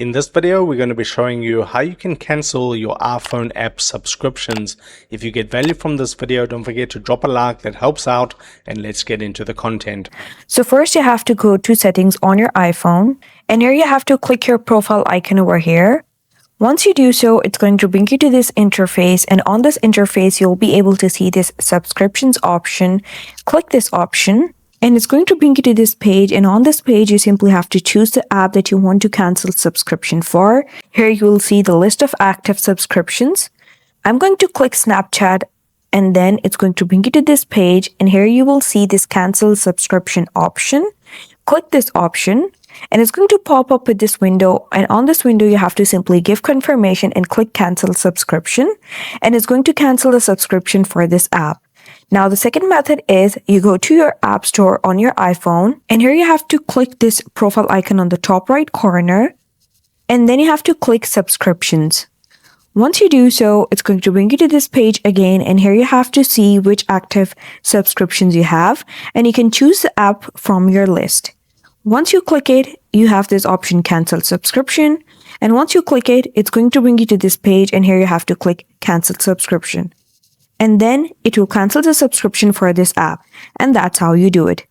In this video, we're going to be showing you how you can cancel your iPhone app subscriptions. If you get value from this video, don't forget to drop a like, that helps out, and let's get into the content. So first you have to go to settings on your iPhone, and here you have to click your profile icon over here. Once you do so, it's going to bring you to this interface, and on this interface, you'll be able to see this subscriptions option. Click this option. And it's going to bring you to this page, and on this page you simply have to choose the app that you want to cancel subscription for. Here you will see the list of active subscriptions. I'm going to click Snapchat, and then it's going to bring you to this page, and here you will see this cancel subscription option. Click this option and it's going to pop up with this window, and on this window you have to simply give confirmation and click cancel subscription, and it's going to cancel the subscription for this app. Now, the second method is you go to your app store on your iPhone, and here you have to click this profile icon on the top right corner, and then you have to click subscriptions. Once you do so, it's going to bring you to this page again, and here you have to see which active subscriptions you have, and you can choose the app from your list. Once you click it, you have this option cancel subscription, and once you click it, it's going to bring you to this page, and here you have to click cancel subscription. And then it will cancel the subscription for this app. And that's how you do it.